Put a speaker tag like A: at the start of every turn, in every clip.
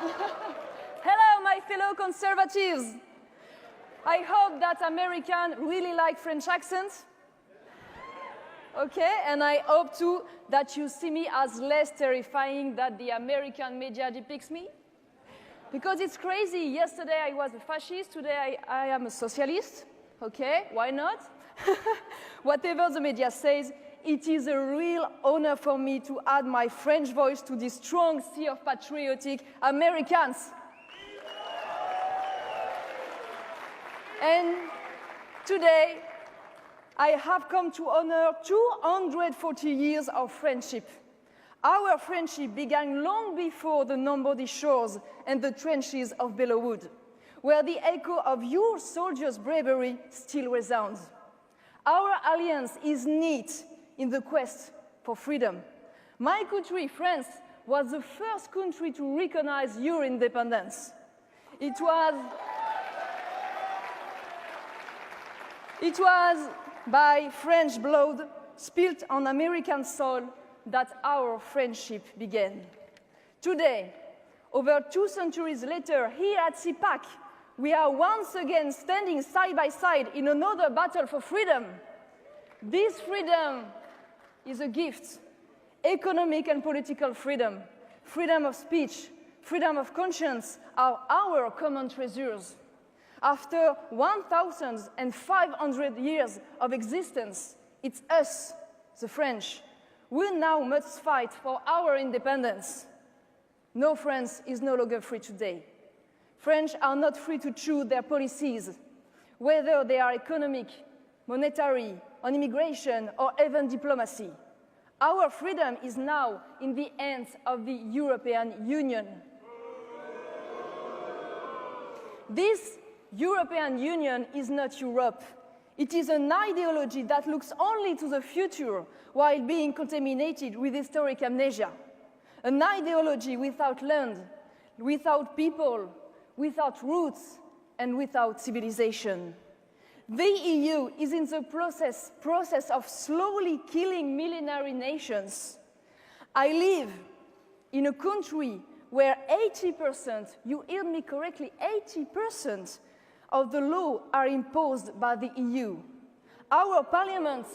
A: Hello, my fellow conservatives. I hope that Americans really like French accents. Okay, and I hope too that you see me as less terrifying than the American media depicts me. Because it's crazy. Yesterday I was a fascist, today I am a socialist. Okay, why not? Whatever the media says, it is a real honor for me to add my French voice to this strong sea of patriotic Americans. And today, I have come to honor 240 years of friendship. Our friendship began long before the Normandy shores and the trenches of Belleau-Wood, where the echo of your soldiers' bravery still resounds. Our alliance is knit in the quest for freedom. My country, France, was the first country to recognize your independence. It was by French blood spilt on American soil that our friendship began. Today, over 2 centuries later, here at CPAC, we are once again standing side by side in another battle for freedom. This freedom is a gift. Economic and political freedom, freedom of speech, freedom of conscience are our common treasures. After 1,500 years of existence, it's us, the French, who now must fight for our independence. No France is no longer free today. French are not free to choose their policies, whether they are economic, monetary, on immigration, or even diplomacy. Our freedom is now in the hands of the European Union. This European Union is not Europe. It is an ideology that looks only to the future while being contaminated with historic amnesia. An ideology without land, without people, without roots, and without civilization. The EU is in the process of slowly killing millenary nations. I live in a country where 80%, you heard me correctly, 80% of the law are imposed by the EU. Our parliament's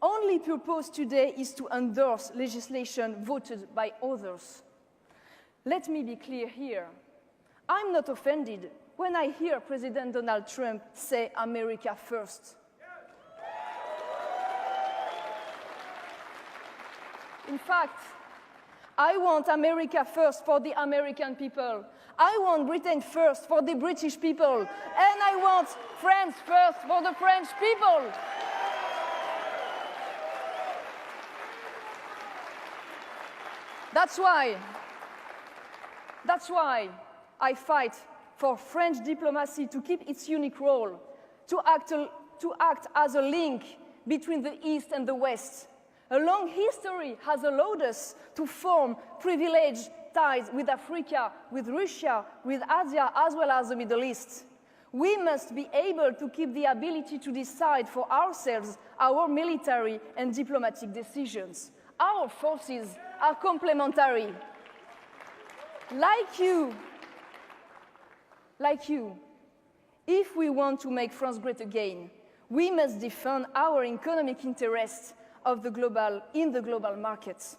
A: only purpose today is to endorse legislation voted by others. Let me be clear here. I'm not offended when I hear President Donald Trump say America first. In fact, I want America first for the American people. I want Britain first for the British people. And I want France first for the French people. That's why I fight for French diplomacy to keep its unique role, to act as a link between the East and the West. A long history has allowed us to form privileged ties with Africa, with Russia, with Asia, as well as the Middle East. We must be able to keep the ability to decide for ourselves our military and diplomatic decisions. Our forces are complementary. Like you, if we want to make France great again, we must defend our economic interests in the global markets.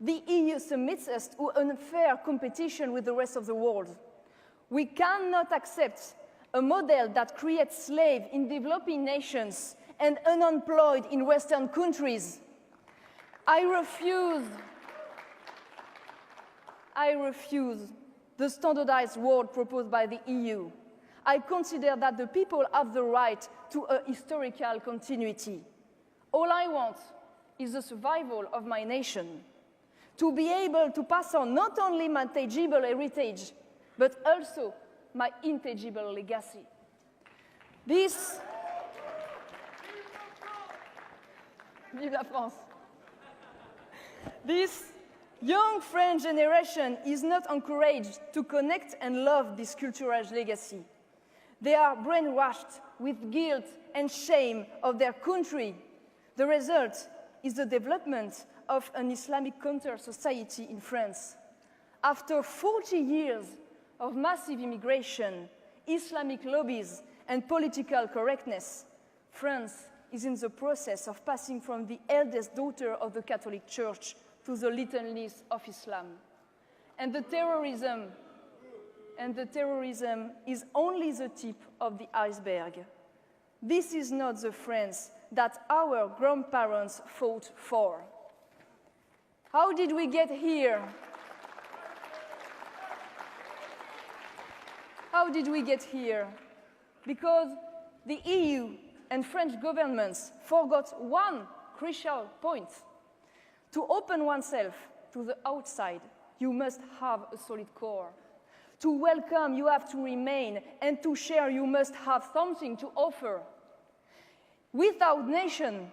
A: The EU submits us to unfair competition with the rest of the world. We cannot accept a model that creates slaves in developing nations and unemployed in Western countries. I refuse the standardized world proposed by the EU. I consider that the people have the right to a historical continuity. All I want is the survival of my nation, to be able to pass on not only my tangible heritage, but also my intangible legacy. Vive la France! This young French generation is not encouraged to connect and love this cultural legacy. They are brainwashed with guilt and shame of their country. The result is the development of an Islamic counter-society in France. After 40 years of massive immigration, Islamic lobbies, and political correctness, France is in the process of passing from the eldest daughter of the Catholic Church to the little niece of Islam. And the terrorism is only the tip of the iceberg. This is not the France that our grandparents fought for. How did we get here? How did we get here? Because the EU and French governments forgot one crucial point. To open oneself to the outside, you must have a solid core. To welcome, you have to remain, and to share, you must have something to offer. Without nation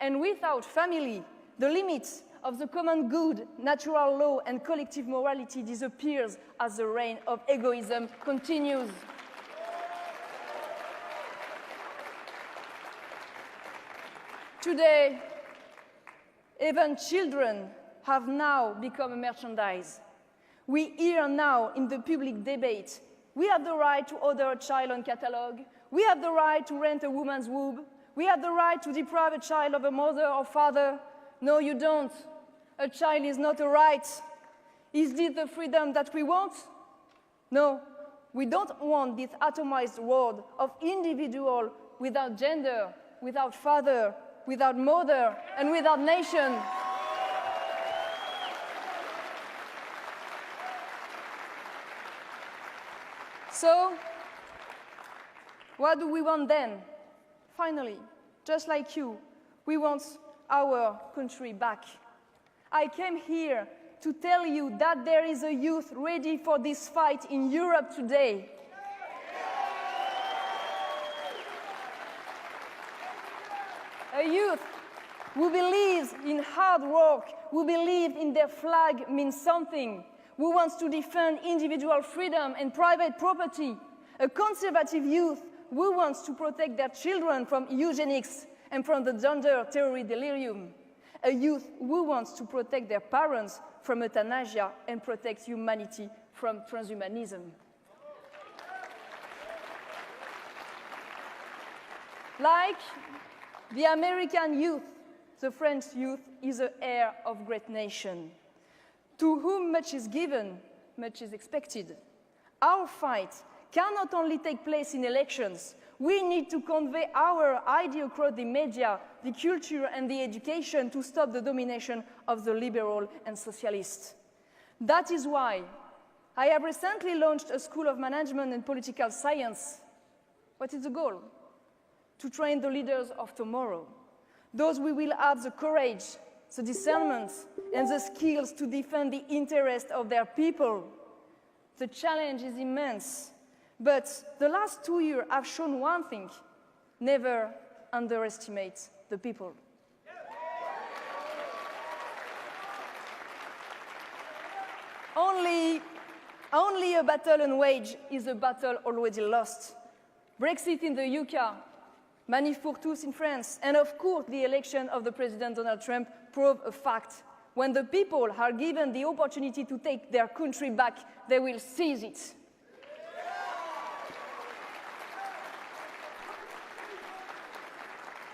A: and without family, the limits of the common good, natural law, and collective morality disappears as the reign of egoism continues. Today, even children have now become a merchandise. We hear now in the public debate, we have the right to order a child on catalog, we have the right to rent a woman's womb, we have the right to deprive a child of a mother or father. No, you don't. A child is not a right. Is this the freedom that we want? No, we don't want this atomized world of individual without gender, without father, without mother, and without nation. So, what do we want then? Finally, just like you, we want our country back. I came here to tell you that there is a youth ready for this fight in Europe today. A youth who believes in hard work, who believes in their flag means something, who wants to defend individual freedom and private property. A conservative youth who wants to protect their children from eugenics and from the gender theory delirium. A youth who wants to protect their parents from euthanasia and protect humanity from transhumanism. Like the American youth, the French youth is the heir of great nation. To whom much is given, much is expected. Our fight cannot only take place in elections. We need to convey our idea across the media, the culture, and the education to stop the domination of the liberal and socialists. That is why I have recently launched a School of Management and Political Science. What is the goal? To train the leaders of tomorrow. Those who will have the courage, the discernment, and the skills to defend the interests of their people. The challenge is immense. But the last 2 years have shown one thing: never underestimate the people. Only a battle unwaged is a battle already lost. Brexit in the UK, Manif pour tous in France, and of course the election of the President Donald Trump prove a fact. When the people are given the opportunity to take their country back, they will seize it.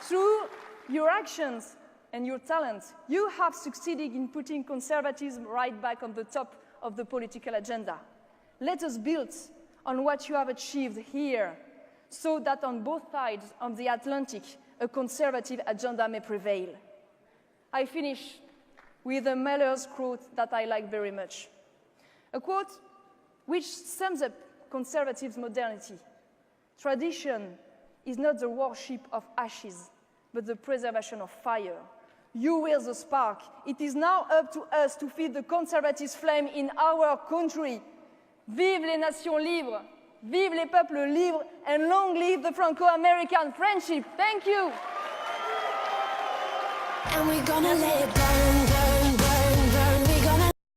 A: Through your actions and your talent, you have succeeded in putting conservatism right back on the top of the political agenda. Let us build on what you have achieved here, so that on both sides of the Atlantic, a conservative agenda may prevail. I finish with a Mahler's quote that I like very much. A quote which sums up conservative modernity. Tradition is not the worship of ashes, but the preservation of fire. You were the spark. It is now up to us to feed the conservative flame in our country. Vive les nations libres, vive les peuples libres, and long live the Franco-American friendship. Thank you.
B: And we're gonna let it burn.